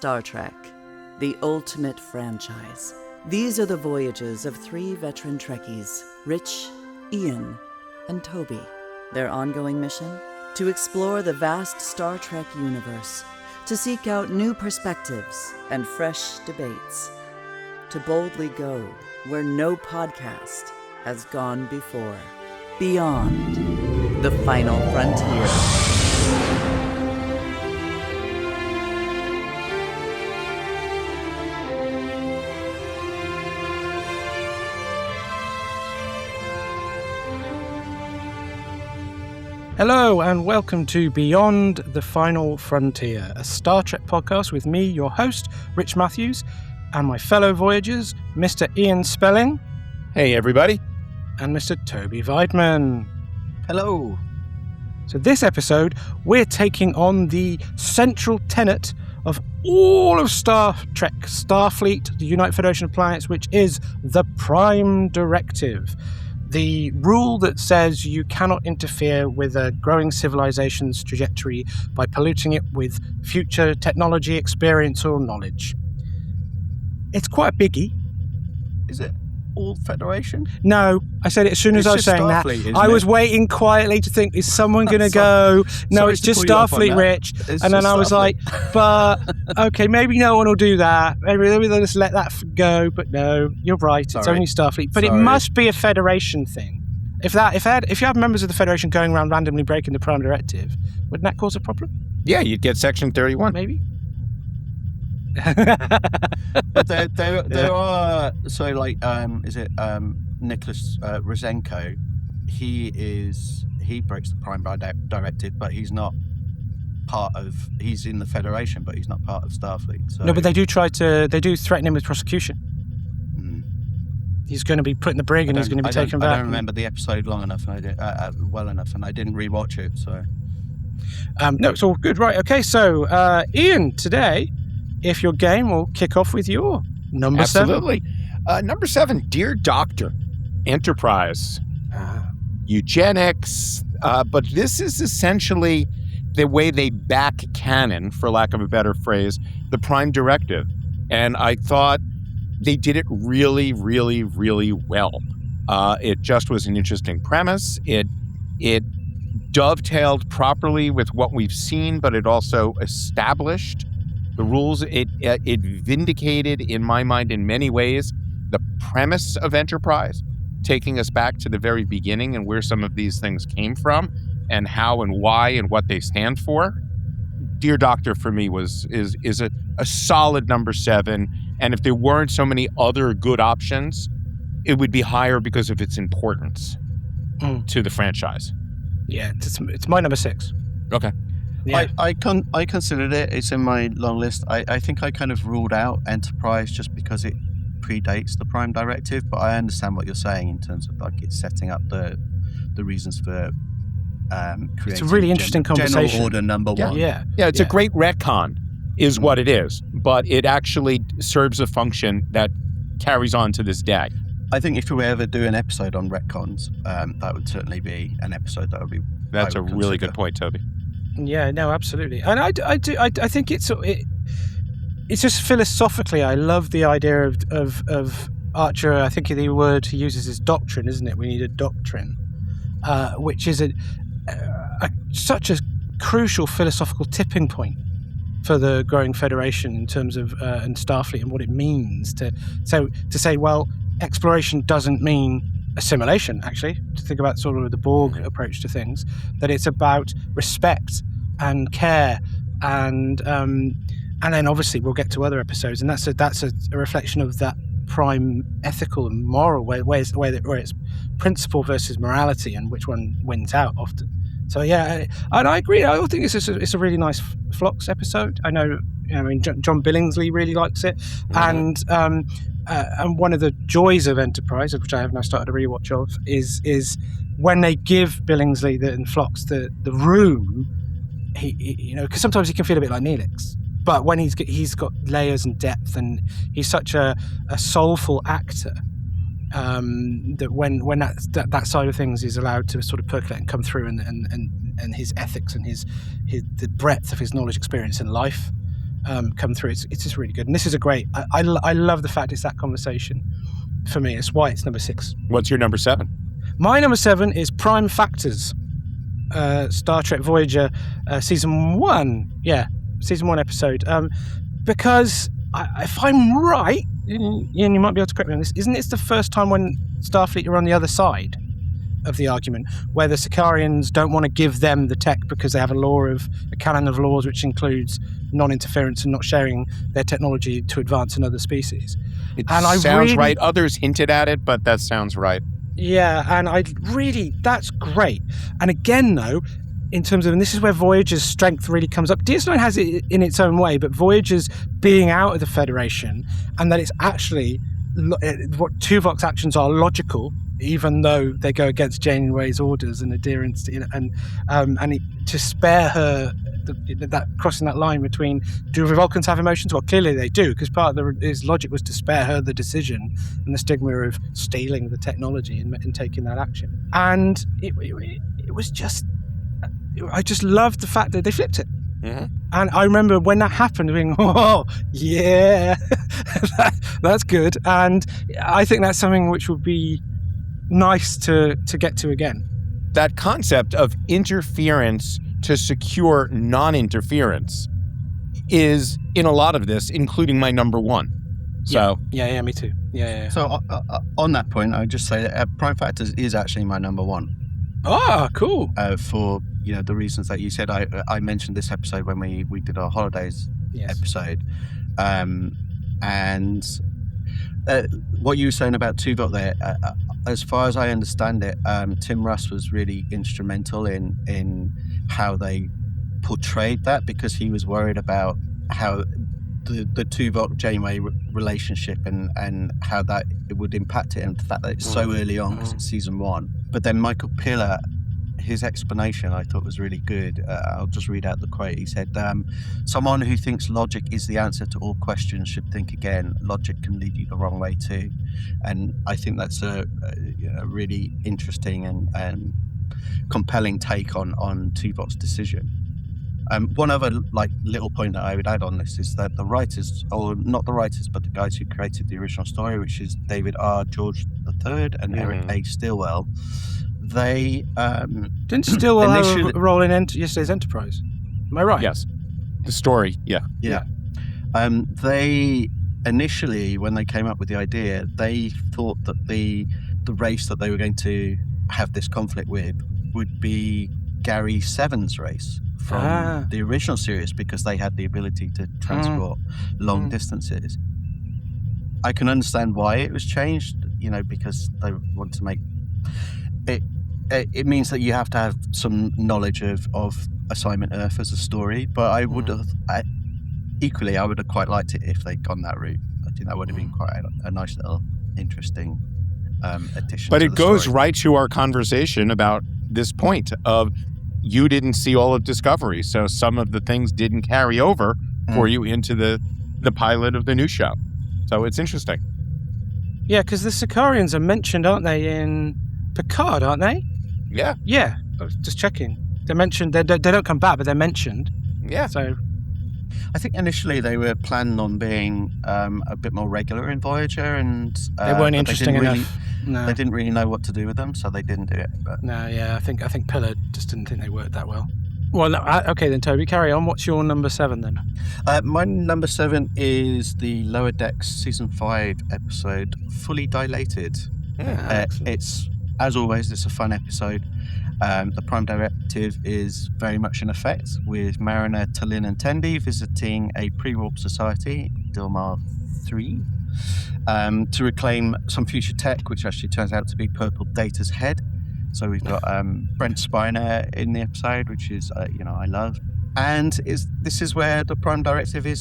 Star Trek, the ultimate franchise. These are the voyages of 3 veteran Trekkies, Rich, Ian, and Toby. Their ongoing mission? To explore the vast Star Trek universe, to seek out new perspectives and fresh debates, to boldly go where no podcast has gone before. Beyond the Final Frontier. Hello and welcome to Beyond the Final Frontier, a Star Trek podcast with me, your host, Rich Matthews, and my fellow Voyagers, Mr. Ian Spelling. Hey, everybody. And Mr. Toby Weidman. Hello. So this episode, we're taking on the central tenet of all of Star Trek, Starfleet, the United Federation of Planets, which is the Prime Directive. The rule that says you cannot interfere with a growing civilization's trajectory by polluting it with future technology, experience, or knowledge. It's quite a biggie. Is it all Federation? No, I said it as soon as I was saying Starfleet, that. I was waiting quietly to think, is someone going to go, no, it's just Starfleet, Rich. And then I was like, but, okay, maybe no one will do that. Maybe they'll just let that go. But no, you're right. It's only Starfleet. But it must be a Federation thing. If you have members of the Federation going around randomly breaking the Prime Directive, wouldn't that cause a problem? Yeah, you'd get Section 31. Maybe. But there are, so like, is it Nicholas Rosenko? He breaks the Prime Directive, but he's not he's in the Federation, but he's not part of Starfleet. So. No, but they do threaten him with prosecution. He's going to be put in the brig and he's going to be taken back. I don't remember the episode long enough, and well enough, and I didn't rewatch it. So, no, it's all good, right? Okay, so Ian, today, if your game will kick off with your number 7. Absolutely. Number 7, Dear Doctor, Enterprise, eugenics, but this is essentially the way they back canon, for lack of a better phrase, the Prime Directive. And I thought they did it really, really, really well. It just was an interesting premise. It dovetailed properly with what we've seen, but it also established the rules. It vindicated, in my mind, in many ways, the premise of Enterprise, taking us back to the very beginning and where some of these things came from and how and why and what they stand for. Dear Doctor, for me, is a solid number 7. And if there weren't so many other good options, it would be higher because of its importance to the franchise. Yeah, it's my number 6. Okay. Yeah. I considered it. It's in my long list. I think I kind of ruled out Enterprise just because it predates the Prime Directive, but I understand what you're saying in terms of like it's setting up the reasons for creating. It's a really interesting conversation. General Order number 1. Yeah. It's a great retcon, is what it is, but it actually serves a function that carries on to this day. I think if we ever do an episode on retcons, that would certainly be an episode that would be. That's a really good point, Toby. Yeah, no, absolutely, and I think it's just philosophically, I love the idea of Archer. I think the word he uses is doctrine, isn't it? We need a doctrine, which is such a crucial philosophical tipping point for the growing Federation in terms of and Starfleet and what it means to say, well, exploration doesn't mean assimilation, actually, to think about sort of the Borg approach to things, that it's about respect and care and then obviously we'll get to other episodes, and that's a reflection of that prime ethical and moral where it's principle versus morality and which one wins out often. So yeah, and I agree. I think it's a really nice Phlox episode. I know, John Billingsley really likes it, and one of the joys of Enterprise, which I have now started a rewatch of, is when they give Billingsley and Phlox the room. He because sometimes he can feel a bit like Neelix, but when he's got layers and depth, and he's such a soulful actor. That when that side of things is allowed to sort of percolate and come through, and his ethics and his the breadth of his knowledge, experience, and life come through. It's just really good, and this is a great. I love the fact it's that conversation. For me, it's why it's number 6. What's your number 7? My number 7 is Prime Factors, Star Trek Voyager, season 1. Yeah, season 1 episode. Because if I'm right, and you might be able to correct me on this, isn't it the first time when Starfleet are on the other side of the argument, where the Sicarians don't want to give them the tech because they have a canon of laws which includes non-interference and not sharing their technology to advance another species. It sounds right. Others hinted at it, but that sounds right. Yeah, and that's great. And again, though, in terms of, and this is where Voyager's strength really comes up. DS9 has it in its own way, but Voyager's being out of the Federation, and that it's actually what Tuvok's actions are logical, even though they go against Janeway's orders and adherence to, to spare her that crossing that line between, do Vulcans have emotions? Well, clearly they do, because part of his logic was to spare her the decision and the stigma of stealing the technology and taking that action. And it was just, I just loved the fact that they flipped it. Mm-hmm. And I remember when that happened, being, oh, yeah, that's good. And I think that's something which would be nice to get to again. That concept of interference to secure non-interference is in a lot of this, including my number 1. So yeah, me too. Yeah. So on that point, I would just say that Prime Factors is actually my number 1. Oh, cool. For the reasons that you said. I mentioned this episode when we did our holidays episode, and what you were saying about Tuvok there. As far as I understand it, Tim Russ was really instrumental in how they portrayed that, because he was worried about how the Tuvok Janeway relationship and how that it would impact it, and the fact that it's so early on because it's season 1. But then Michael Piller, his explanation I thought was really good. I'll just read out the quote. He said, someone who thinks logic is the answer to all questions should think again. Logic can lead you the wrong way too. And I think that's a really interesting and compelling take on Tuvok's decision. One other little point that I would add on this is that the writers, or not the writers, but the guys who created the original story, which is David R. George III and Eric A. Stillwell, they didn't Stillwell have a role in yesterday's Enterprise? Am I right? Yes. The story, yeah. They initially, when they came up with the idea, they thought that the race that they were going to have this conflict with would be Gary Seven's race from the original series, because they had the ability to transport long distances. I can understand why it was changed, because they want to make it. It means that you have to have some knowledge of Assignment Earth as a story, but I would have equally, I would have quite liked it if they'd gone that route. I think that would have been quite a nice little interesting addition. But to it the goes story. right to our conversation about this point of you didn't see all of Discovery, so some of the things didn't carry over for you into the pilot of the new show. So it's interesting. Yeah, because the Sicarians are mentioned, aren't they, in Picard, aren't they? Yeah. Yeah, I was just checking. They're mentioned. They don't come back, but they're mentioned. Yeah. So I think initially they were planning on being a bit more regular in Voyager, and they weren't interesting enough. They didn't really know what to do with them, so they didn't do it. But no, yeah, I think Piller just didn't think they worked that well. Well, no, okay then, Toby, carry on. What's your number 7 then? My number 7 is the Lower Decks season 5 episode, Fully Dilated. It's, as always, it's a fun episode. The Prime Directive is very much in effect, with Mariner, Tallinn and Tendi visiting a pre-warp society, Dilmar 3, to reclaim some future tech, which actually turns out to be Purple Data's head. So we've got Brent Spiner in the episode, which is, I love. And this is where the Prime Directive it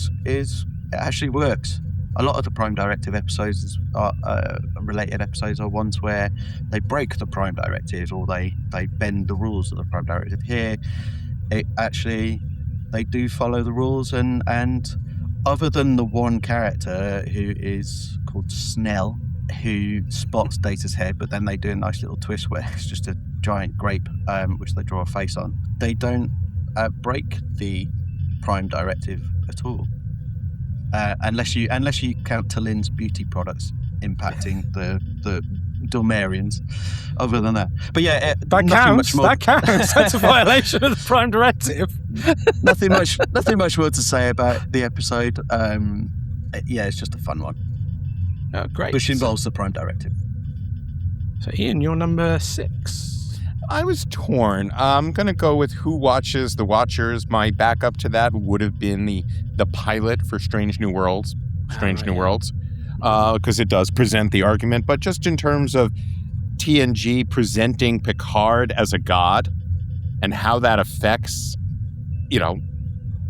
actually works. A lot of the Prime Directive episodes related episodes are ones where they break the Prime Directive, or they bend the rules of the Prime Directive. Here, they do follow the rules, and other than the one character who is called Snell, who spots Data's head, but then they do a nice little twist where it's just a giant grape, which they draw a face on. They don't break the Prime Directive at all. unless you count Talin's beauty products impacting the Dormarians. Other than that, but yeah, That counts. That counts. That's a violation of the Prime Directive. nothing much more to say about the episode. Yeah, it's just a fun one. Oh, great. Which involves the Prime Directive. So, Ian, you're number 6. I was torn. I'm going to go with Who Watches the Watchers. My backup to that would have been the pilot for Strange New Worlds. Because it does present the argument. But just in terms of TNG presenting Picard as a god and how that affects,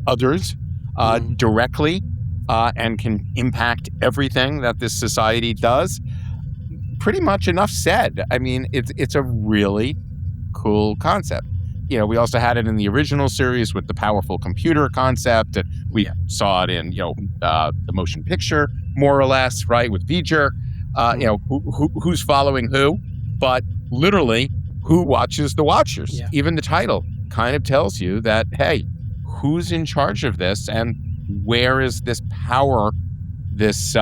others directly and can impact everything that this society does, pretty much enough said. I mean, it's a really cool concept. We also had it in the original series with the powerful computer concept, and we saw it in, the motion picture, more or less, right, with V'ger. Who's following who, but literally, who watches the Watchers? Yeah. Even the title kind of tells you that, hey, who's in charge of this, and where is this power, this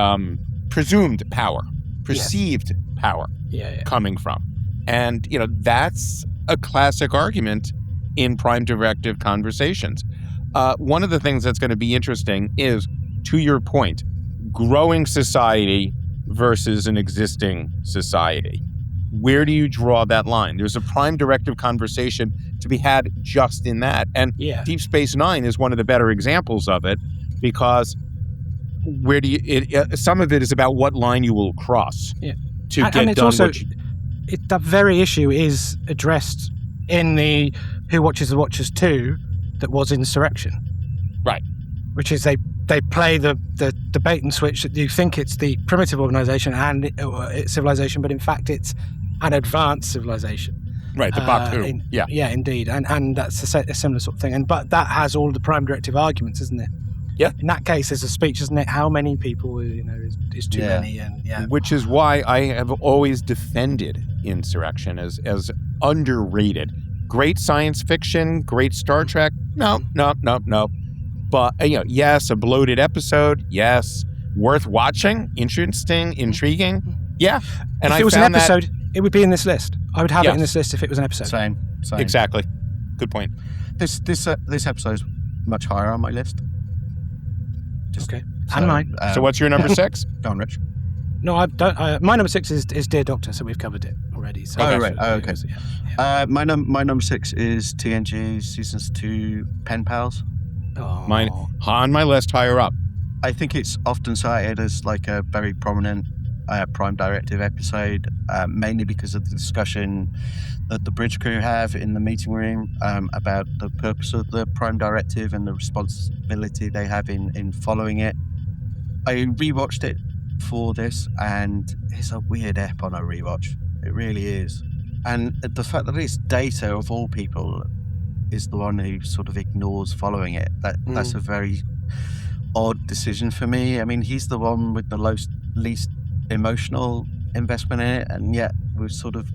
presumed power, perceived power coming from? And, that's a classic argument in Prime Directive conversations. One of the things that's going to be interesting is, to your point, growing society versus an existing society. Where do you draw that line? There's a Prime Directive conversation to be had just in that. And Deep Space Nine is one of the better examples of it, because where do you? Some of it is about what line you will cross to get and it's done. Also, that very issue is addressed in the Who Watches the Watchers 2 that was Insurrection. Right. Which is they play the bait and switch that you think it's the primitive organization and it's civilization, but in fact it's an advanced civilization. Right, the Baku. Yeah, indeed. And that's a similar sort of thing. But that has all the Prime Directive arguments, isn't it? Yeah. In that case, there's a speech, isn't it? How many people, is too many. And Which is why I have always defended Insurrection as underrated. Great science fiction, great Star Trek. No. But, yes, a bloated episode. Yes. Worth watching. Interesting. Intriguing. Yeah. And if it was an episode, it would be in this list. I would have it in this list if it was an episode. Same. Exactly. Good point. This episode is much higher on my list. Okay. And mine. So what's your number 6? Go on, Rich. No, I don't. My number 6 is Dear Doctor, so we've covered it already. So right. Okay. My number 6 is TNG Seasons 2 Pen Pals. Oh. Mine on my list higher up. I think it's often cited as like a very prominent Prime Directive episode, mainly because of the discussion that the bridge crew have in the meeting room about the purpose of the Prime Directive and the responsibility they have in following it. I rewatched it for this, and it's a weird ep on a rewatch. It really is. And the fact that it's Data, of all people, is the one who sort of ignores following it. That's a very odd decision for me. I mean, he's the one with the least emotional investment in it, and yet we sort of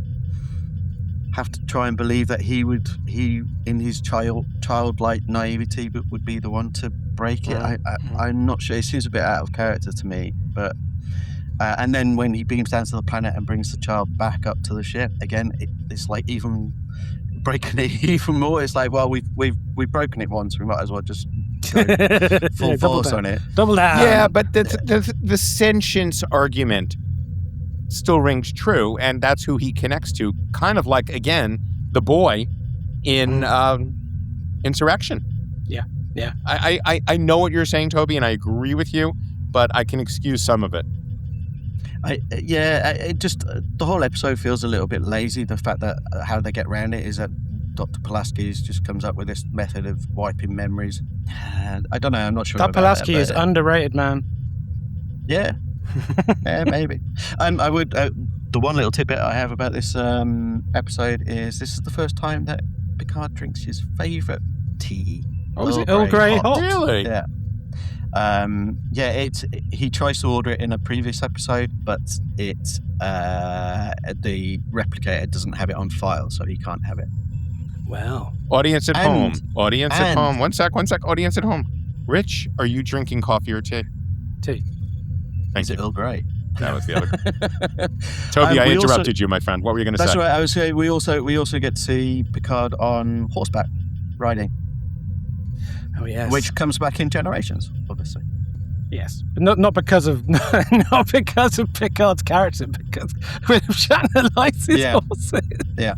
have to try and believe that he in his childlike naivety would be the one to break it. I'm not sure. It seems a bit out of character to me, but and then when he beams down to the planet and brings the child back up to the ship again, it's like even breaking it even more. It's like, well, we've broken it once, we might as well just go full force on it. Double down. Yeah, but the sentience argument still rings true, and that's who he connects to. Kind of like, again, the boy in Insurrection. Yeah. I know what you're saying, Toby, and I agree with you, but I can excuse some of it. It just the whole episode feels a little bit lazy. The fact that how they get around it is that Dr. Pulaski just comes up with this method of wiping memories. I don't know. I'm not sure. That Pulaski is underrated, man. Yeah, yeah, maybe. I would. The one little tidbit I have about this episode is this is the first time that Picard drinks his favourite tea. Oh, is it Earl Grey hot? Really? Yeah. He tries to order it in a previous episode, but the replicator doesn't have it on file, so he can't have it. Well, Audience at home. One sec. Audience at home. Rich, are you drinking coffee or tea? tea. Thank you. Earl Grey? That was the other. Toby, I interrupted you, my friend. What were you going to say? That's right. I was saying we also get to see Picard on horseback riding. Oh yes. Which comes back in Generations, obviously. Yes, but not because of not because of Picard's character, because William Shatner likes his horses. Yeah.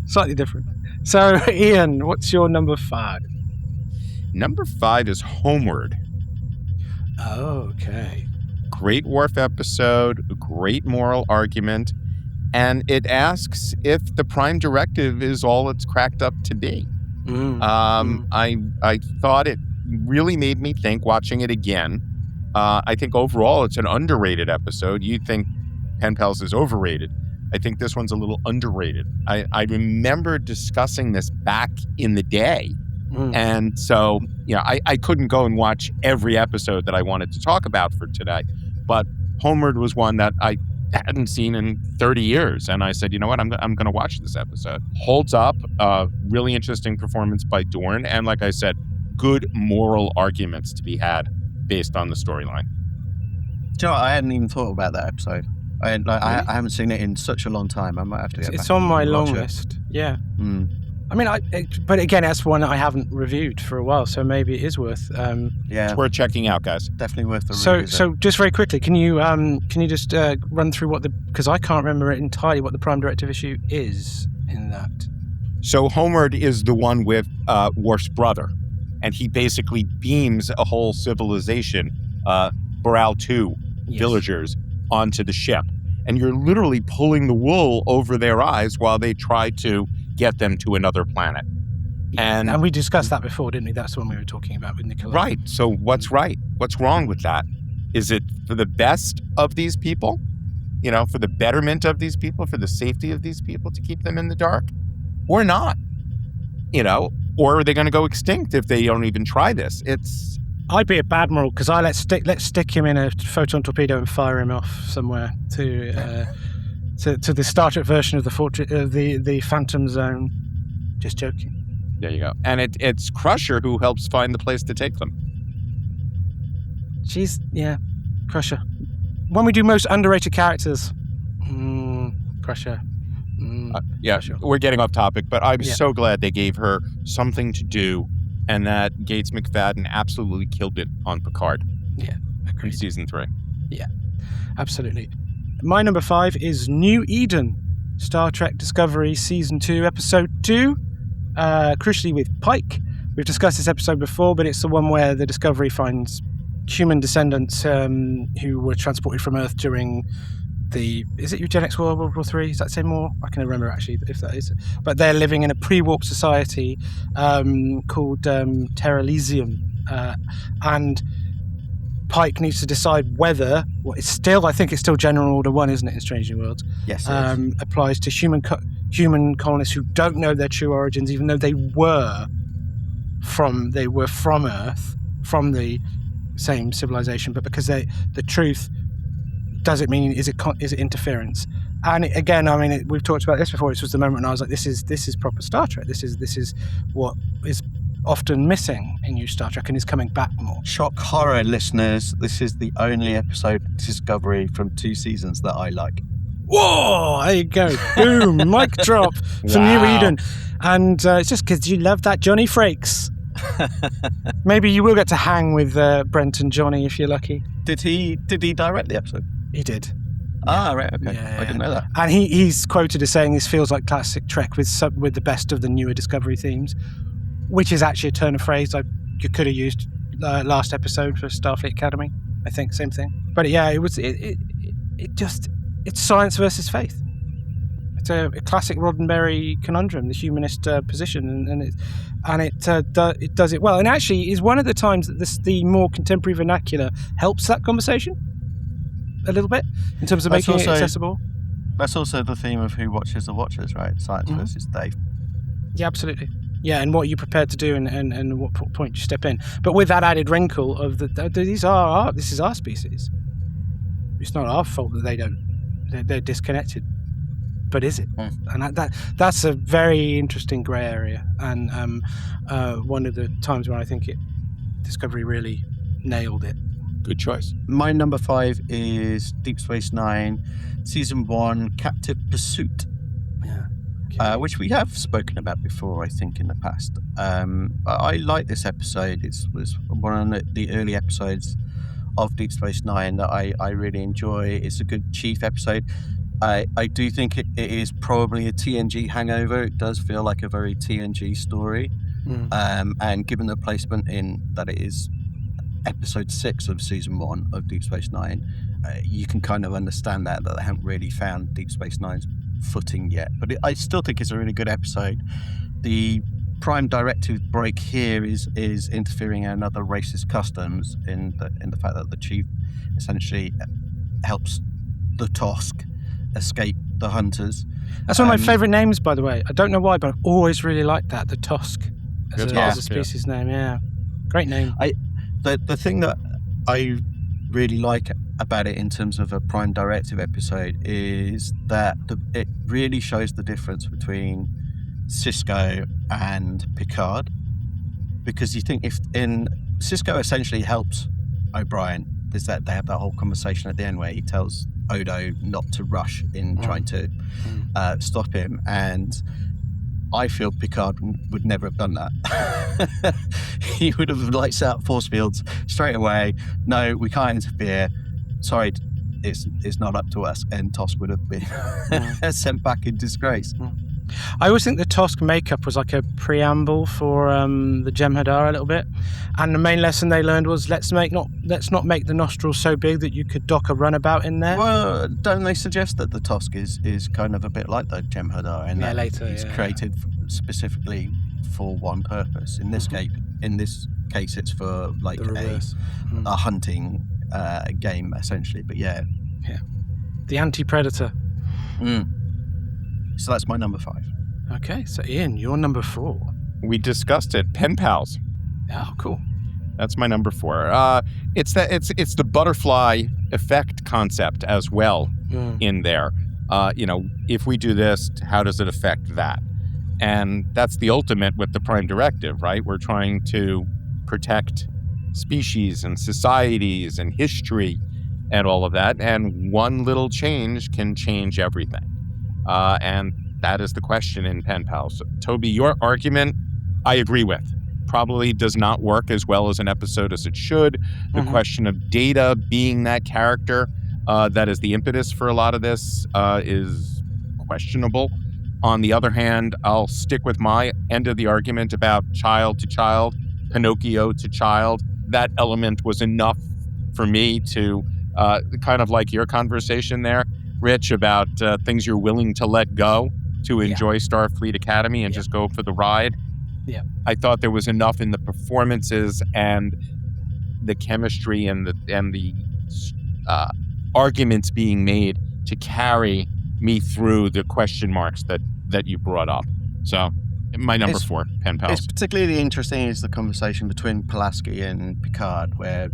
Slightly different. So, Ian, what's your number 5? Number 5 is Homeward. Oh, okay. Great Worf episode, a great moral argument, and it asks if the Prime Directive is all it's cracked up to be. I thought it really made me think watching it again. I think overall it's an underrated episode. You think Pen Pals is overrated. I think this one's a little underrated. I remember discussing this back in the day. And so, I couldn't go and watch every episode that I wanted to talk about for today. But Homeward was one that I hadn't seen in 30 years. And I said, you know what, I'm going to watch this episode. Holds up, really interesting performance by Dorn. And like I said, good moral arguments to be had based on the storyline. Do you know what? I hadn't even thought about that episode. I haven't seen it in such a long time. I might have to get back. It's on my long list. Yeah. I mean, but again, that's one I haven't reviewed for a while, so maybe it is worth. It's worth checking out, guys. Definitely worth the revisit. So just very quickly, can you just run through because I can't remember it entirely what the Prime Directive issue is in that. So Homeward is the one with Worf's brother, and he basically beams a whole civilization, Boral 2 villagers, onto the ship. And you're literally pulling the wool over their eyes while they try to get them to another planet. And we discussed that before, didn't we? That's the one we were talking about with Nicola. Right. So what's right? What's wrong with that? Is it for the best of these people? For the betterment of these people, for the safety of these people, to keep them in the dark? Or not? Or are they going to go extinct if they don't even try this? I'd be a bad moral because let's stick him in a photon torpedo and fire him off somewhere to the Star Trek version of the Phantom Zone. Just joking. There you go. And it's Crusher who helps find the place to take them. Crusher. When we do most underrated characters, Crusher. Crusher. We're getting off topic, but I'm so glad they gave her something to do, and that Gates McFadden absolutely killed it on Picard. Yeah, agreed. In season 3. Yeah, absolutely. My number 5 is New Eden, Star Trek Discovery Season 2, Episode 2, crucially with Pike. We've discussed this episode before, but it's the one where the Discovery finds human descendants who were transported from Earth during is it Eugenics War, World War III? Does that say more? I can remember actually if that is. But they're living in a pre-warp society called Terra Elysium, and Pike needs to decide whether I think it's still General Order 1, isn't it, in Strange New Worlds? Yes. Applies to human colonists who don't know their true origins, even though they were from Earth, from the same civilization, but because the truth. Does it mean is it interference? And again, I mean, we've talked about this before. This was the moment when I was like, this is proper Star Trek. This is what is often missing in new Star Trek and is coming back more. Shock horror, listeners! This is the only episode of Discovery from 2 seasons that I like. Whoa! There you go. Boom! Mic drop for New Eden. And it's just because you love that Johnny Frakes. Maybe you will get to hang with Brent and Johnny if you're lucky. Did he direct the episode? He did. Ah, right, okay. Yeah. I didn't know that. And he's quoted as saying this feels like classic Trek with the best of the newer Discovery themes, which is actually a turn of phrase you could have used last episode for Starfleet Academy. I think same thing. But yeah, it's science versus faith. It's a classic Roddenberry conundrum, the humanist position, and it does it well. And actually, is one of the times that the more contemporary vernacular helps that conversation a little bit in terms of making it accessible. That's also the theme of Who Watches the Watchers, right? Science versus Dave. Yeah, absolutely. Yeah, and what you're prepared to do and what point you step in. But with that added wrinkle of this is our species. It's not our fault that they're disconnected. But is it? And that's a very interesting grey area, and one of the times when I think Discovery really nailed it. Good choice. My number 5 is Deep Space Nine, Season 1, Captive Pursuit. Which we have spoken about before, I think, in the past. I like this episode. It was one of the early episodes of Deep Space Nine that I really enjoy. It's a good Chief episode. I do think it is probably a TNG hangover. It does feel like a very TNG story. And given the placement in that it is episode 6 of Season 1 of Deep Space Nine, you can kind of understand that they haven't really found Deep Space Nine's footing yet, but I still think it's a really good episode. The Prime Directive break here is interfering in another racist customs in the fact that the Chief essentially helps the Tosk escape the Hunters. That's one of my favourite names, by the way. I don't know why, but I've always really liked that, the Tosk as a species name. Yeah, great name. The thing that I really like about it in terms of a Prime Directive episode is that it really shows the difference between Sisko and Picard, because you think if in Sisko essentially helps O'Brien, there's that they have that whole conversation at the end where he tells Odo not to rush in trying to stop him, and I feel Picard would never have done that. He would have set out force fields straight away. No, we can't interfere. Sorry, it's not up to us. And Tosk would have been sent back in disgrace. I always think the Tosk makeup was like a preamble for the Jem'Hadar a little bit, and the main lesson they learned was let's not make the nostrils so big that you could dock a runabout in there. Well, don't they suggest that the Tosk is kind of a bit like the Jem'Hadar, and it's created created specifically for one purpose? In this case, it's for like a hunting game essentially. But the anti-predator. So that's my number 5. Okay, so Ian, you're number 4. We discussed it. Pen pals. Oh, cool. That's my number 4. It's the butterfly effect concept as well in there. If we do this, how does it affect that? And that's the ultimate with the Prime Directive, right? We're trying to protect species and societies and history and all of that. And one little change can change everything. And that is the question in Pen Pals. Toby, your argument, I agree with. Probably does not work as well as an episode as it should. The question of Data being that character that is the impetus for a lot of this is questionable. On the other hand, I'll stick with my end of the argument about child to child, Pinocchio to child. That element was enough for me to kind of like your conversation there, Rich, about things you're willing to let go to enjoy Starfleet Academy and just go for the ride. Yeah, I thought there was enough in the performances and the chemistry and the arguments being made to carry me through the question marks that you brought up. So my number 4, Pen Pals. It's particularly interesting is the conversation between Pulaski and Picard, where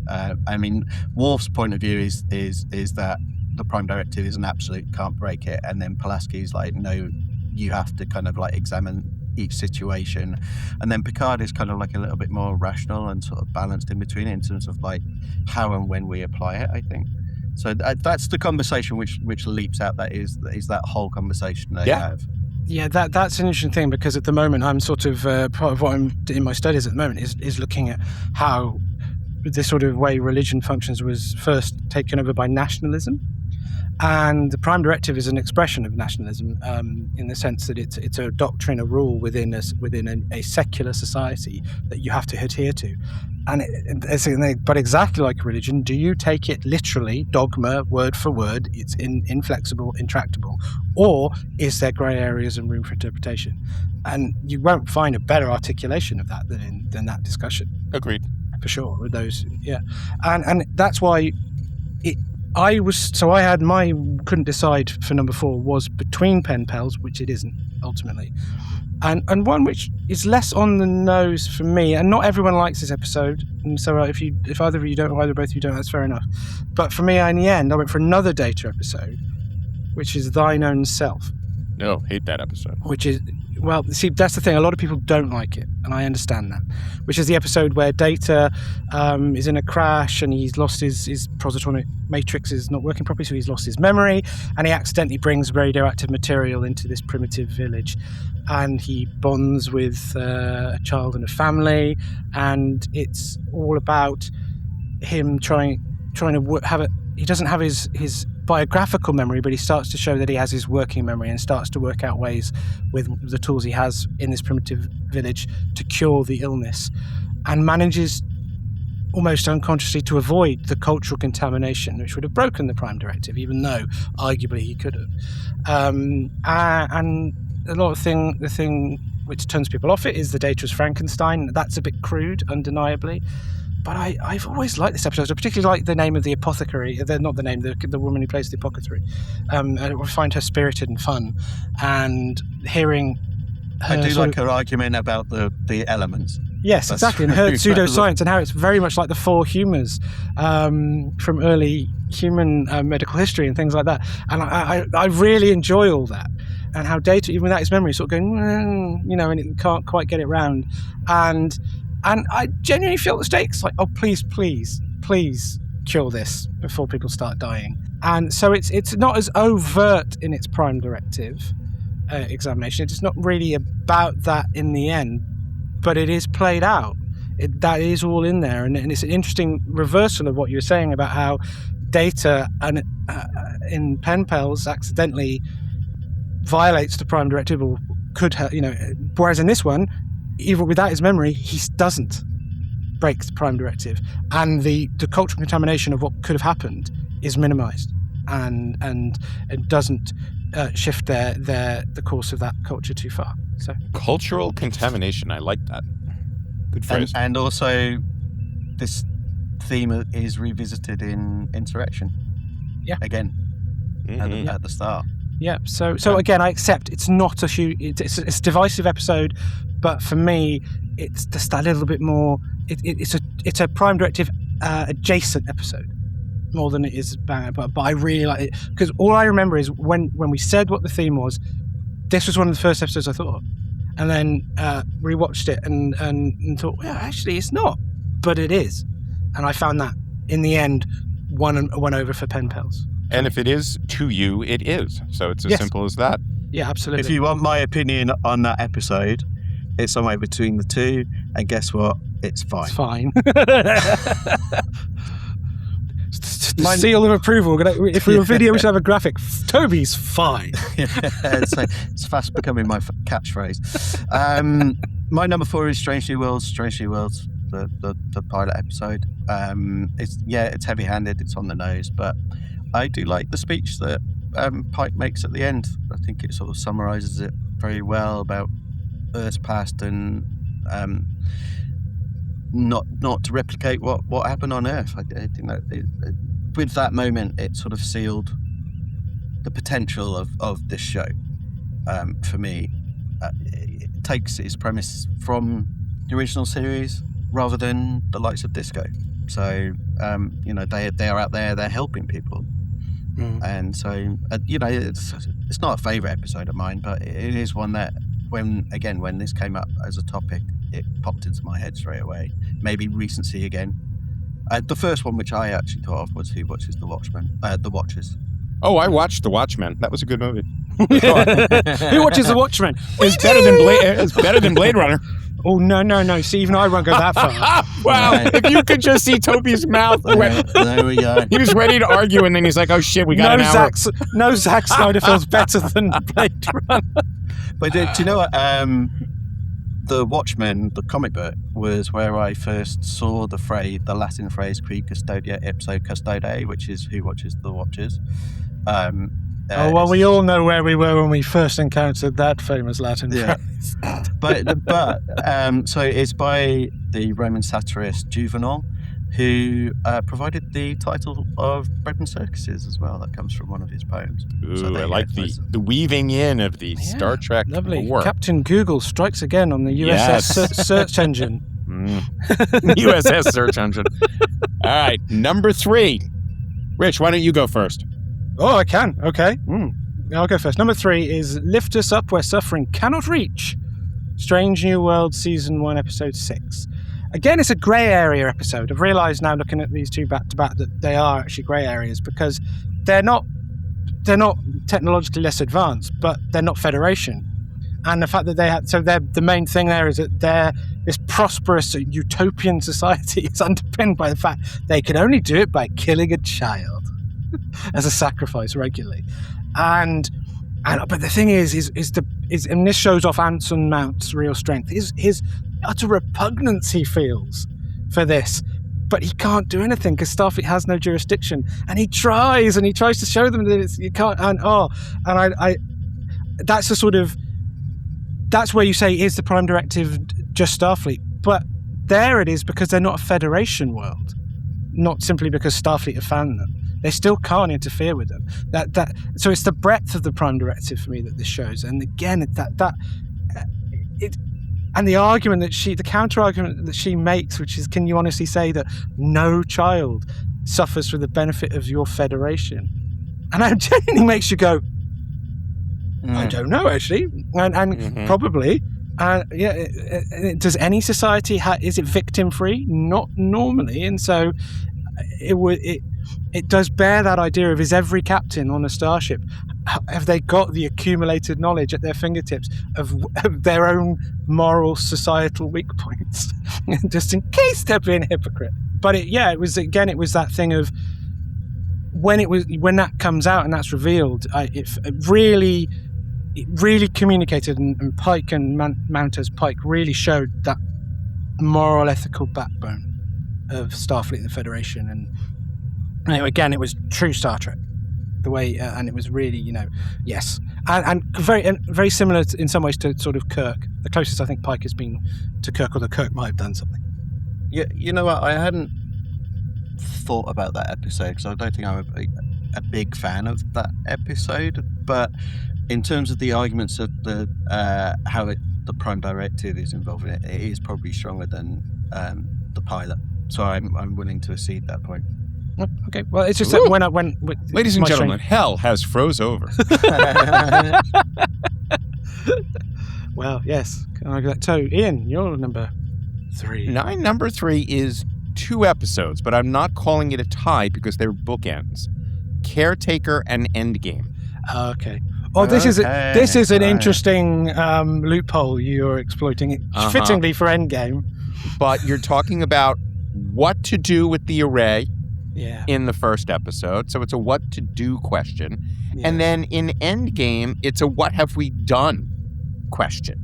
Worf's point of view is that the Prime Directive is an absolute, can't break it, and then Pulaski's like, no, you have to kind of like examine each situation, and then Picard is kind of like a little bit more rational and sort of balanced in between it in terms of like how and when we apply it, I think. So that's the conversation which leaps out. That is that whole conversation they have. Yeah, that's an interesting thing, because at the moment I'm sort of part of what I'm in my studies at the moment is looking at how this sort of way religion functions was first taken over by nationalism. And the Prime Directive is an expression of nationalism in the sense that it's a doctrine, a rule within a secular society that you have to adhere to. But exactly like religion, do you take it literally, dogma, word for word, it's inflexible, intractable, or is there grey areas and room for interpretation? And you won't find a better articulation of that than that discussion. Agreed. For sure, with those, and that's why I had my couldn't decide for number 4 was between Pen Pals, which it isn't ultimately, and one which is less on the nose for me. And not everyone likes this episode, and so if either of you don't, or either both of you don't, that's fair enough. But for me, in the end, I went for another Data episode, which is Thine Own Self. No, hate that episode. Which is, well, see, that's the thing. A lot of people don't like it, and I understand that. Which is the episode where Data is in a crash, and he's lost his positonic matrix is not working properly, so he's lost his memory, and he accidentally brings radioactive material into this primitive village, and he bonds with a child and a family, and it's all about him trying to have it. He doesn't have his biographical memory, but he starts to show that he has his working memory and starts to work out ways with the tools he has in this primitive village to cure the illness, and manages almost unconsciously to avoid the cultural contamination which would have broken the Prime Directive, even though arguably he could have. And a lot of the thing which turns people off it is the Data as Frankenstein. That's a bit crude, undeniably. But I've always liked this episode. I particularly like the name of the apothecary. Not the name, the woman who plays the apothecary. I find her spirited and fun. And hearing her... I do like her argument about the elements. Yes, That's exactly. And her pseudoscience and how it's very much like the four humours from early human medical history and things like that. And I really enjoy all that. And how Data, even without his memory, sort of going, and it can't quite get it round. And I genuinely feel the stakes, like, oh, please cure this before people start dying. And so it's not as overt in its Prime Directive examination. It's not really about that in the end, but it is played out. That is all in there. And it's an interesting reversal of what you were saying about how Data in Pen Pals accidentally violates the Prime Directive, or could have, whereas in this one, even without his memory, he doesn't break the Prime Directive, and the cultural contamination of what could have happened is minimised, and it doesn't shift the course of that culture too far. So Cultural contamination, I like that. Good phrase. And also, this theme is revisited in Insurrection. Yeah. Again, at the start. Yeah. So again, I accept it's not a huge. It's a divisive episode, but for me, it's just a little bit more. It's a Prime Directive adjacent episode more than it is Bang. But I really like it because all I remember is when we said what the theme was. This was one of the first episodes I thought of, and then rewatched it and thought, well, actually, it's not, but it is, and I found that in the end won over for Pen Pals. And if it is to you, it is. So it's as simple as that. Yeah, absolutely. If you want my opinion on that episode, it's somewhere between the two, and guess what? It's fine. It's fine. The seal of approval. If we were video, we should have a graphic. Toby's fine. It's fast becoming my catchphrase. My number 4 is Strange New Worlds. Strange New Worlds, the pilot episode. It's heavy-handed. It's on the nose, but I do like the speech that Pike makes at the end. I think it sort of summarises it very well about Earth's past and not to replicate what happened on Earth. I think that with that moment, it sort of sealed the potential of this show. For me, it takes its premise from the original series rather than the likes of Disco. So they are out there, they're helping people. And so it's not a favourite episode of mine, but it is one that when this came up as a topic, it popped into my head straight away. Maybe recency again. The first one which I actually thought of was Who Watches the Watchmen? The Watchers. Oh, I watched The Watchmen. That was a good movie. Who Watches the Watchmen? It's better than Blade Runner. Oh, no. See, even I won't go that far. Wow. If you could just see Toby's mouth. There we go. He was ready to argue, and then he's like, oh, shit, we got an hour. No Zack Snyder feels better than Blade Runner. But do you know what? The Watchmen, the comic book, was where I first saw the Latin phrase "qui custodia ipso custode," which is "Who watches the watchers." We all know where we were when we first encountered that famous Latin phrase. but so it's by the Roman satirist Juvenal, who provided the title of Bread and Circuses as well. That comes from one of his poems. Ooh, so I like the weaving in of the Star Trek lovely. lore. Captain Google strikes again on the USS search engine. USS search engine. All right, number 3. Rich, why don't you go first? Oh, I can. Okay. I'll go first. Number 3 is Lift Us Up Where Suffering Cannot Reach. Strange New World Season 1, Episode 6. Again, it's a grey area episode. I've realised now, looking at these two back to back, that they are actually grey areas because they're not technologically less advanced, but they're not Federation. And the fact that the main thing there is that this prosperous utopian society is underpinned by the fact they can only do it by killing a child as a sacrifice regularly. But the thing is and this shows off Anson Mount's real strength, his utter repugnance he feels for this, but he can't do anything because Starfleet has no jurisdiction, and he tries to show them that you can't. That's the sort of, that's where you say, is the Prime Directive just Starfleet? But there it is, because they're not a Federation world, not simply because Starfleet have found them. They still can't interfere with them. So it's the breadth of the Prime Directive for me that this shows. And again, and the argument the counter argument that she makes, which is, can you honestly say that no child suffers for the benefit of your Federation? And it genuinely makes you go, I don't know, actually, and probably. Does any society is it victim free? Not normally, and so it does bear that idea of, is every captain on a starship, have they got the accumulated knowledge at their fingertips of their own moral societal weak points, just in case they're being a hypocrite? But it was that thing of when that comes out and that's revealed, it really communicated, and Pike and Mount as Pike really showed that moral, ethical backbone of Starfleet and the Federation. And again, it was true Star Trek, the way, and it was really, yes, and very similar in some ways to sort of Kirk. The closest I think Pike has been to Kirk, although Kirk might have done something. Yeah, you know what? I hadn't thought about that episode because I don't think I'm a big fan of that episode, but in terms of the arguments of the the Prime Directive is involved in it, it is probably stronger than the pilot. So I'm willing to accede that point. Okay, well, it's just that when ladies and gentlemen, hell has froze over. Well, yes, can I get that? So, Ian, you're number 3. Number 3 is 2 episodes, but I'm not calling it a tie because they're bookends. Caretaker and Endgame. Okay. Oh, this is an interesting loophole you're exploiting, it fittingly for Endgame. But you're talking about what to do with the array in the first episode, so it's a what to do question. Yeah. And then in Endgame, it's a what have we done question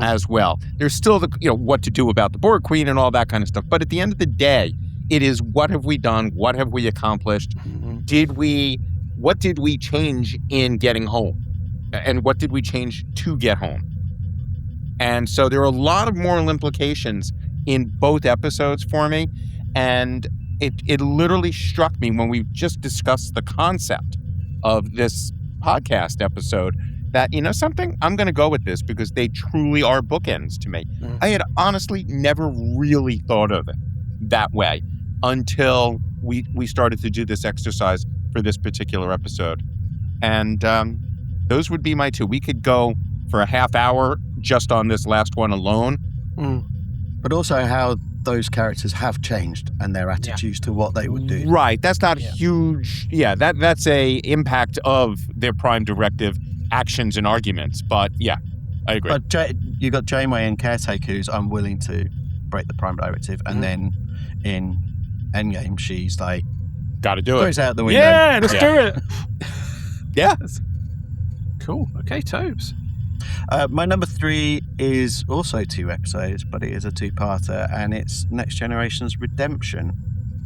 as well. There's still the what to do about the Borg Queen and all that kind of stuff. But at the end of the day, it is what have we done? What have we accomplished? What did we change in getting home? And what did we change to get home? And so there are a lot of moral implications in both episodes for me. And it literally struck me when we just discussed the concept of this podcast episode that, something, I'm going to go with this because they truly are bookends to me. I had honestly never really thought of it that way until we started to do this exercise for this particular episode. And those would be my 2. We could go for a half hour just on this last one alone. But also how those characters have changed and their attitudes to what they would do. Right. That's not huge. Yeah, that's a impact of their Prime Directive actions and arguments. But yeah, I agree. But you got Janeway and Caretaker who's unwilling to break the Prime Directive. And then in Endgame, she's like, gotta do it. Goes out the window. Yeah, let's do it. Yeah. Cool. Okay, Tobes. My number 3 is also 2 episodes, but it is a 2-parter, and it's Next Generation's Redemption.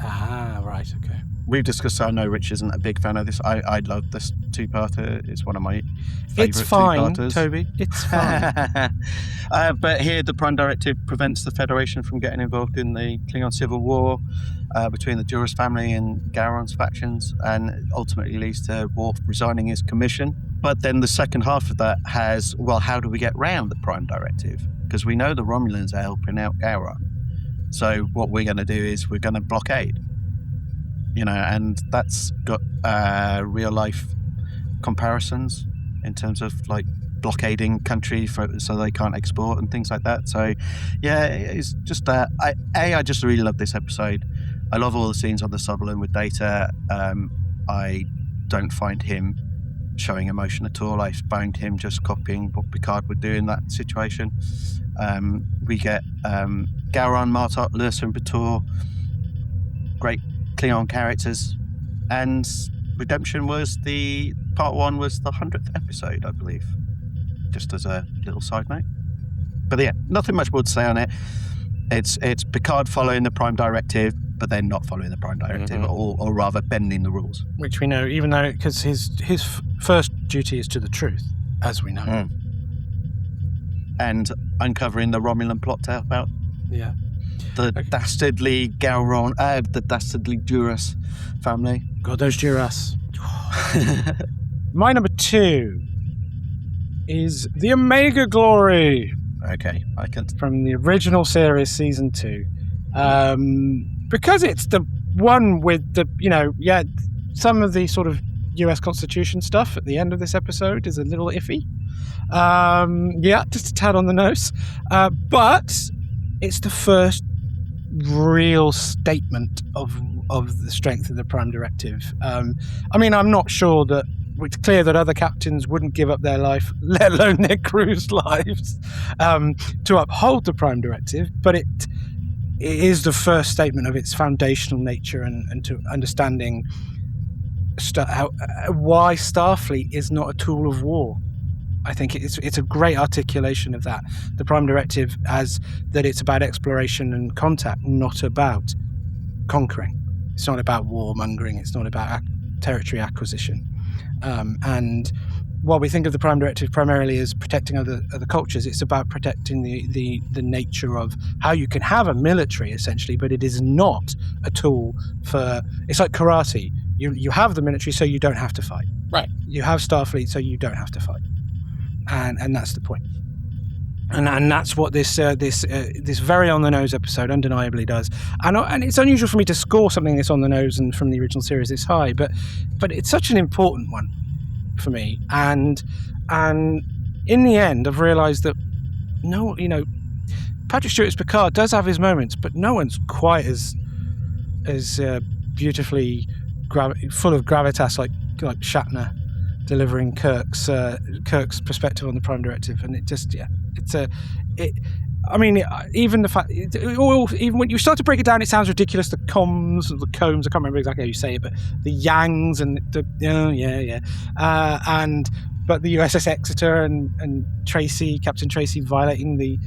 Ah, right, okay. We've discussed, I know Rich isn't a big fan of this. I love this 2-parter. It's one of my favourite It's fine, 2-parters. Toby. It's fine. But here, the Prime Directive prevents the Federation from getting involved in the Klingon Civil War between the Duras family and Gowron's factions, and ultimately leads to Worf resigning his commission. But then the second half of that has, well, how do we get round the Prime Directive? Because we know the Romulans are helping out Gowron. So what we're going to do is we're going to blockade. And that's got real life comparisons in terms of like blockading country so they can't export and things like that. So yeah, it's just I just really love this episode. I love all the scenes on the Sutherland with Data. I don't find him showing emotion at all. I found him just copying what Picard would do in that situation. We get Gowron, Martok, Lursa and Bator, great Klingon characters, and Redemption was part 1 was the 100th episode, I believe, just as a little side note. But yeah, nothing much more to say on it. It's Picard following the Prime Directive, but then not following the Prime Directive, or rather bending the rules. Which we know, even though, because his first duty is to the truth, as we know. And uncovering the Romulan plot to help out. Yeah. The dastardly Gowron, the dastardly Duras family. God, those Duras. My number 2 is the Omega Glory. Okay, I can. From the original series, season 2. Because it's the one with the, some of the sort of US Constitution stuff at the end of this episode is a little iffy. Just a tad on the nose. But it's the first real statement of the strength of the Prime Directive. I'm not sure that it's clear that other captains wouldn't give up their life, let alone their crew's lives, to uphold the Prime Directive, but it is the first statement of its foundational nature and to understanding why Starfleet is not a tool of war. I think it's a great articulation of that. The Prime Directive as that it's about exploration and contact, not about conquering. It's not about warmongering. It's not about territory acquisition. And while we think of the Prime Directive primarily as protecting other cultures, it's about protecting the nature of how you can have a military, essentially, but it is not a tool for... It's like karate. You have the military so you don't have to fight. Right. You have Starfleet so you don't have to fight. And that's the point. And that's what this very on the nose episode undeniably does. And it's unusual for me to score something this on the nose and from the original series this high, but it's such an important one for me. And in the end, I've realised that Patrick Stewart's Picard does have his moments, but no one's quite as beautifully full of gravitas like Shatner delivering Kirk's perspective on the Prime Directive, and even the fact, even when you start to break it down, it sounds ridiculous. The combs, the combs, I can't remember exactly how you say it, but the yangs and but the USS Exeter and Tracy, Captain Tracy, violating the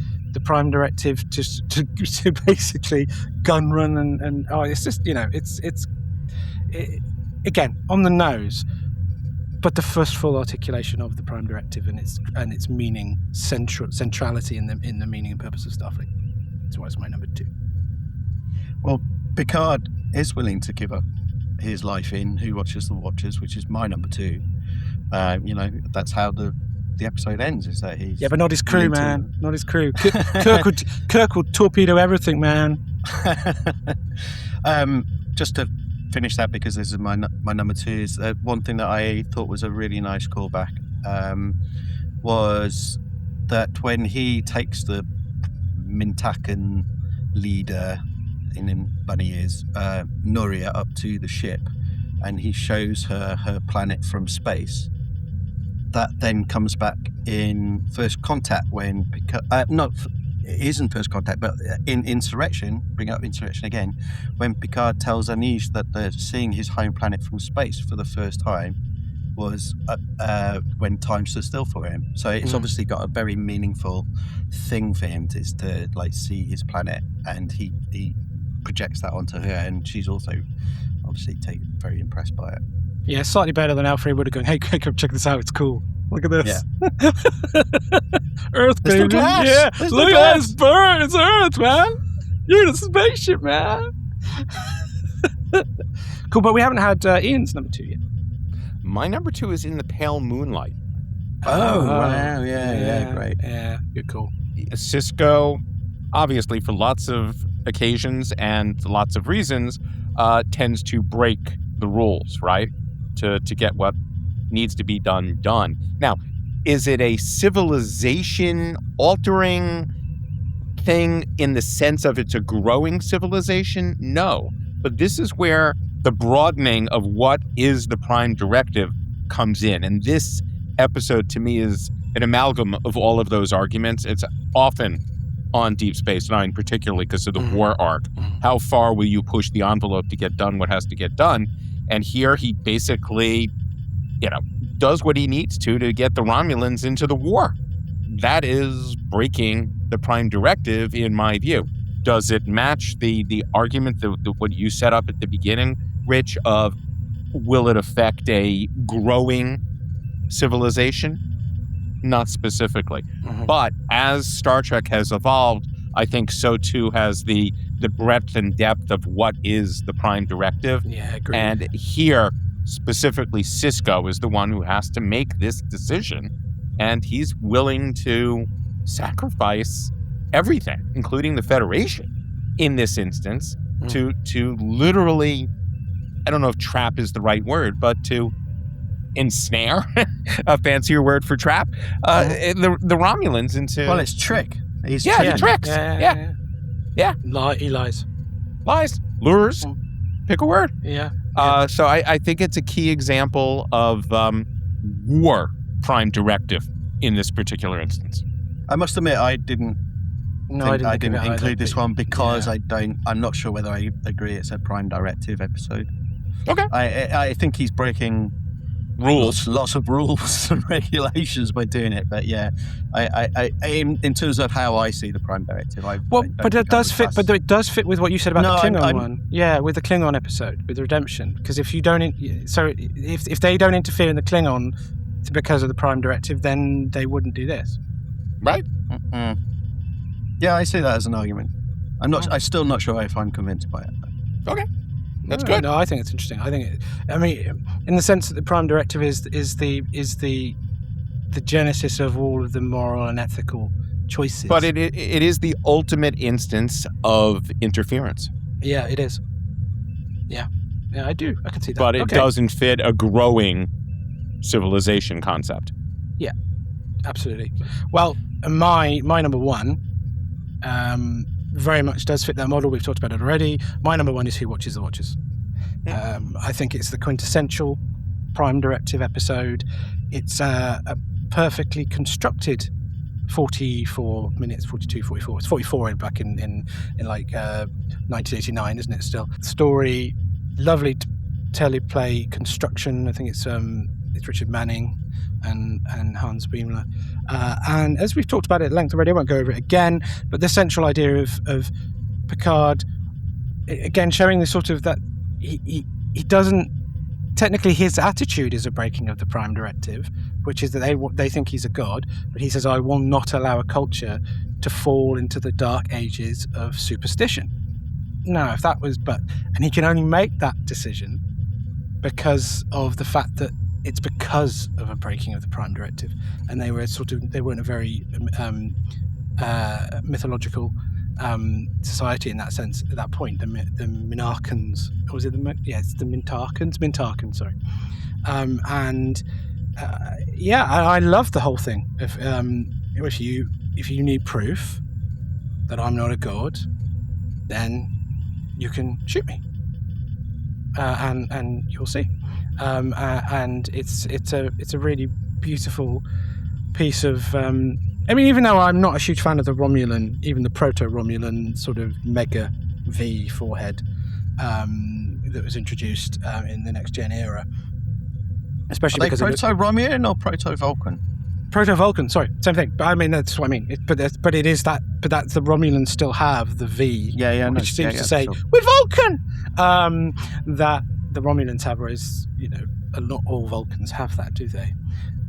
Prime Directive to basically gun run and it's just it's again on the nose. But the first full articulation of the Prime Directive and its meaning, centrality in the meaning and purpose of Starfleet. That's why it's my number 2. Well, Picard is willing to give up his life in Who Watches the Watchers, which is my number 2. That's how the episode ends. Is that he's but not his crew, man. Not his crew. Kirk would torpedo everything, man. Just to finish that, because this is my number 2, is one thing that I thought was a really nice callback was that when he takes the Mintakan leader in bunny ears, Nuria, up to the ship and he shows her planet from space, that then comes back in First Contact when it isn't First Contact, but in Insurrection, bring up Insurrection again, when Picard tells Anish that they're seeing his home planet from space for the first time was when time stood still for him. So it's obviously got a very meaningful thing for him to see his planet, and he projects that onto her, and she's also obviously very impressed by it. Yeah, slightly better than Alfred would have gone, hey, come check this out, it's cool. Look at this. Yeah. Earth, baby. Yeah. Look at this bird. It's Earth, man. You're in a spaceship, man. Cool, but we haven't had Ian's number 2 yet. My number 2 is in the pale moonlight. Oh, wow. Yeah, great. Yeah, good call. Sisko, obviously for lots of occasions and lots of reasons, tends to break the rules, right? To get what needs to be done. Now, is it a civilization-altering thing in the sense of it's a growing civilization? No. But this is where the broadening of what is the Prime Directive comes in. And this episode, to me, is an amalgam of all of those arguments. It's often on Deep Space Nine, particularly because of the war arc. How far will you push the envelope to get done what has to get done? And here he basically, does what he needs to get the Romulans into the war. That is breaking the Prime Directive, in my view. Does it match the argument, what you set up at the beginning, Rich, of will it affect a growing civilization? Not specifically. But as Star Trek has evolved, I think so too has the breadth and depth of what is the Prime Directive. Yeah, agreed. And here, specifically, Sisko is the one who has to make this decision, and he's willing to sacrifice everything, including the Federation, in this instance, to literally, I don't know if trap is the right word, but to ensnare, a fancier word for trap, the Romulans into... Well, it's trick. He tricks. Yeah. He lies. Lies. Lures. Pick a word. Yeah. So I think it's a key example of war Prime Directive in this particular instance. I must admit, I didn't include this one because I'm not sure whether I agree it's a Prime Directive episode. Okay. I think he's breaking rules, lots of rules and regulations by doing it. But yeah, I in terms of how I see the Prime Directive, but it does fit. But it does fit with what you said about the Klingon one. Yeah, with the Klingon episode with the redemption. Because if you don't, if they don't interfere in the Klingon because of the Prime Directive, then they wouldn't do this. Right. Yeah, I see that as an argument. I'm still not sure if I'm convinced by it. Okay. That's good. No, I think it's interesting. I mean, in the sense that the Prime Directive is the genesis of all of the moral and ethical choices. But it is the ultimate instance of interference. Yeah, it is. Yeah, I can see that. But it doesn't fit a growing civilization concept. Yeah, absolutely. Well, my number one very much does fit that model. We've talked about it already. My number one is Who Watches the Watchers. I think it's the quintessential Prime Directive episode. It's a perfectly constructed 44 minutes, 42, 44. It's 44 back in like 1989, isn't it still? Story, lovely teleplay construction. I think it's Richard Manning and Hans Beimler. And as we've talked about it at length already, I won't go over it again, but the central idea of Picard, again, showing the sort of that he doesn't, technically his attitude is a breaking of the Prime Directive, which is that they think he's a god, but he says, I will not allow a culture to fall into the dark ages of superstition. Now, and he can only make that decision because of the fact that it's because of a breaking of the Prime Directive, and they weren't a very mythological society in that sense at that point. The Minarkans, or was it it's the Mintarkans, sorry. I love the whole thing. If you need proof that I'm not a god, then you can shoot me, and you'll see. And it's a really beautiful piece of. Even though I'm not a huge fan of the Romulan, even the proto-Romulan sort of mega V forehead that was introduced in the Next Gen era, especially because proto-Romulan or proto-Vulcan. Proto-Vulcan, sorry, same thing. But I mean, that's what I mean. But it is that. But that's the Romulans still have the V, which seems to say we're Vulcan. That the Romulans have, whereas not all Vulcans have that, do they?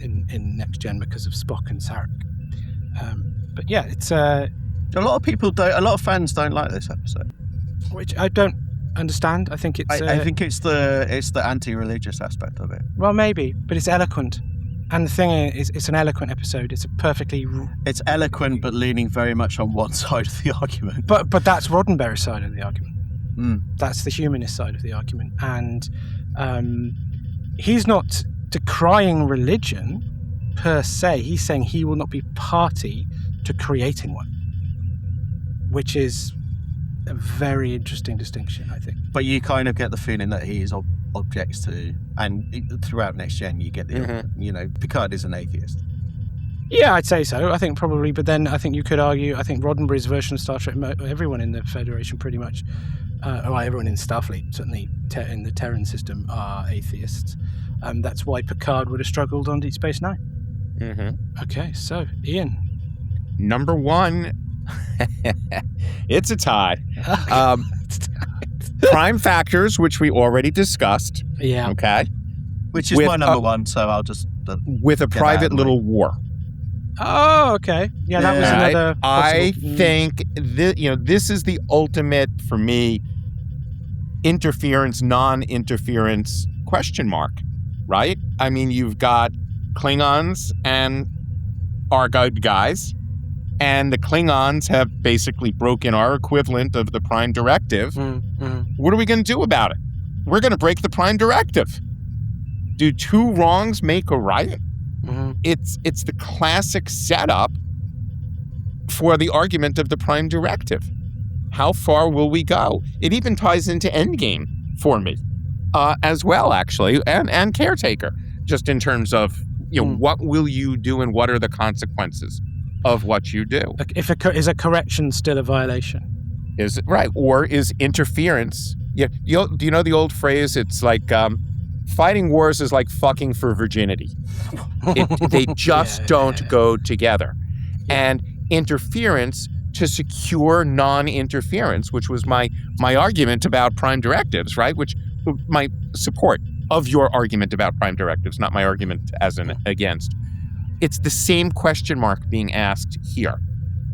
In Next Gen because of Spock and Sarek. But yeah, it's a lot of people don't. A lot of fans don't like this episode, which I don't understand. I think it's. I think it's the anti-religious aspect of it. Well, maybe, but it's eloquent. And the thing is, it's an eloquent episode. It's It's eloquent, but leaning very much on one side of the argument. But that's Roddenberry's side of the argument. That's the humanist side of the argument, and he's not decrying religion per se. He's saying he will not be party to creating one, which is a very interesting distinction, I think. But you kind of get the feeling that he is objects to, and throughout Next Gen, you get the, Picard is an atheist. Yeah, I'd say so. I think probably, but then I think you could argue, I think Roddenberry's version of Star Trek, everyone in the Federation pretty much, everyone in Starfleet, certainly in the Terran system, are atheists. That's why Picard would have struggled on Deep Space Nine. Mm-hmm. Okay, so Ian. Number 1, it's a tie. Prime factors, which we already discussed. Yeah. Okay. Which is my number 1, so I'll just... with a private little war. Oh, okay. Yeah, that was another... I think this is the ultimate, for me, interference, non-interference question mark, right? I mean, you've got Klingons and our good guys, and the Klingons have basically broken our equivalent of the Prime Directive. Mm-hmm. What are we going to do about it? We're going to break the Prime Directive. Do 2 wrongs make a right? Mm-hmm. It's the classic setup for the argument of the Prime Directive. How far will we go? It even ties into Endgame for me, as well, actually, and Caretaker, just in terms of what will you do and what are the consequences of what you do. Is a correction still a violation? Is it right? Or is interference? Yeah. Do you know the old phrase? It's like fighting wars is like fucking for virginity. They just don't go together. And interference to secure non-interference, which was my argument about Prime Directives, right? Which my support of your argument about Prime Directives, not my argument as an against. It's the same question mark being asked here.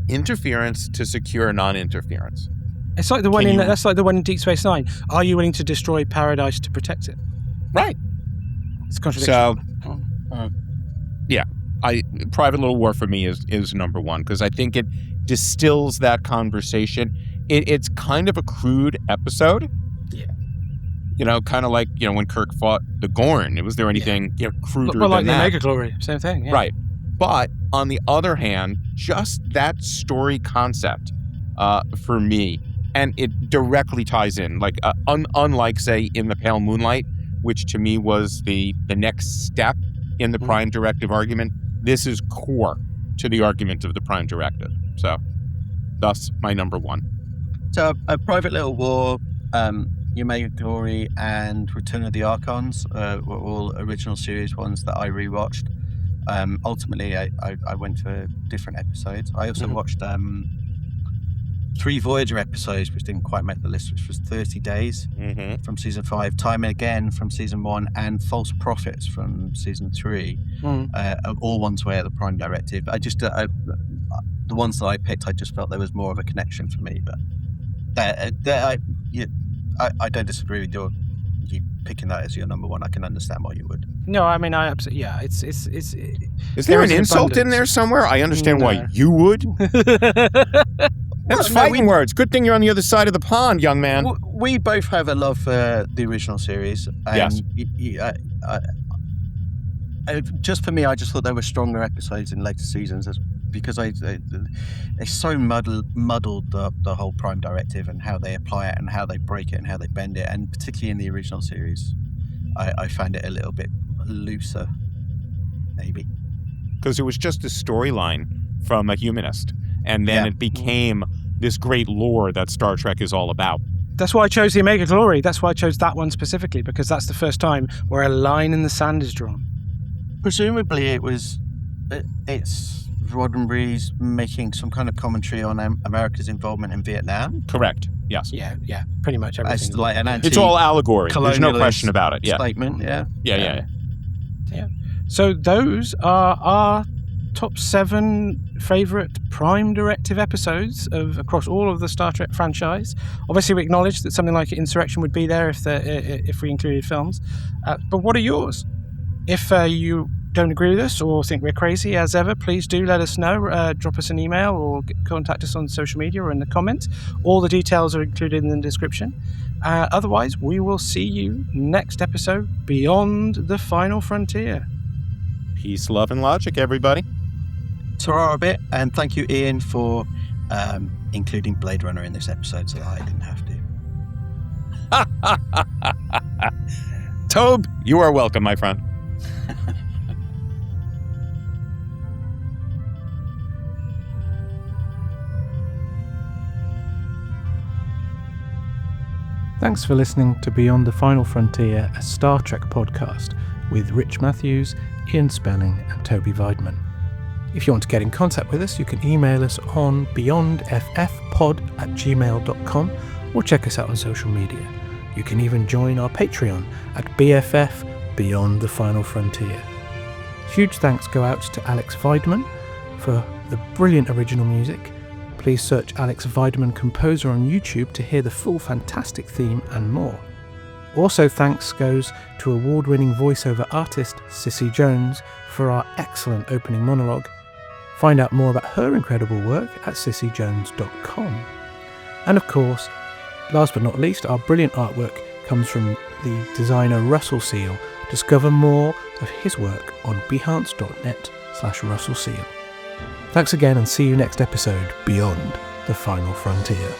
Interference to secure non-interference. It's like the one that's like the one in Deep Space Nine. Are you willing to destroy paradise to protect it? Right. It's a contradiction. So, yeah, private little war for me is number 1 because I think it distills that conversation. It's kind of a crude episode. Yeah. Kind of like when Kirk fought the Gorn. Was there anything cruder well, like than the that? Omega-Glory, same thing. Yeah. Right. But on the other hand, just that story concept for me, and it directly ties in, like unlike, say, in the Pale Moonlight, which to me was the next step in the Prime Directive argument, this is core to the argument of the Prime Directive. So, thus, my number 1. So, a private little war, Omega-Glory and Return of the Archons were all original series ones that I rewatched. Ultimately, I went for different episodes. I also watched 3 Voyager episodes, which didn't quite make the list, which was 30 Days from season 5, Time and Again from season 1, and False Prophets from season 3. All ones where the Prime Directive. I just the ones that I picked, I just felt there was more of a connection for me. But I don't disagree with you picking that as your number 1. I can understand why you would. No, I mean, I absolutely, yeah. It's. Is there an insult in there somewhere? I understand why you would. That's fighting words. Good thing you're on the other side of the pond, young man. We both have a love for the original series. And Yes. Just for me, I just thought there were stronger episodes in later seasons because they so muddled the whole Prime Directive and how they apply it and how they break it and how they bend it. And particularly in the original series, I found it a little bit looser, maybe. Because it was just a storyline from a humanist. And then it became this great lore that Star Trek is all about. That's why I chose the Omega-Glory. That's why I chose that one specifically, because that's the first time where a line in the sand is drawn. Presumably it's Roddenberry's making some kind of commentary on America's involvement in Vietnam. Correct. Yes. Yeah, pretty much everything. It's like an It's all allegory. There's no question about it. Yeah. Statement, Yeah. So those are our top 7 favourite Prime Directive episodes across all of the Star Trek franchise. Obviously, we acknowledge that something like Insurrection would be there if we included films. But what are yours? If you don't agree with us or think we're crazy, as ever, please do let us know. Drop us an email or contact us on social media or in the comments. All the details are included in the description. Otherwise, we will see you next episode, Beyond the Final Frontier. Peace, love, and logic, everybody. Ta-ra a bit, and thank you, Ian, for including Blade Runner in this episode so that I didn't have to. Tobe, you are welcome, my friend. Thanks for listening to Beyond the Final Frontier, a Star Trek podcast with Rich Matthews, Ian Spelling and Toby Weidman. If you want to get in contact with us, you can email us on beyondffpod@gmail.com or check us out on social media. You can even join our Patreon at BFF Beyond the Final Frontier. Huge thanks go out to Alex Weidman for the brilliant original music. Please search Alex Weidman Composer on YouTube to hear the full fantastic theme and more. Also thanks goes to award-winning voiceover artist Cissy Jones for our excellent opening monologue. Find out more about her incredible work at cissyjones.com. And of course, last but not least, our brilliant artwork comes from the designer Russell Seal. Discover more of his work on behance.net/Russell Seal. Thanks again and see you next episode, Beyond the Final Frontier.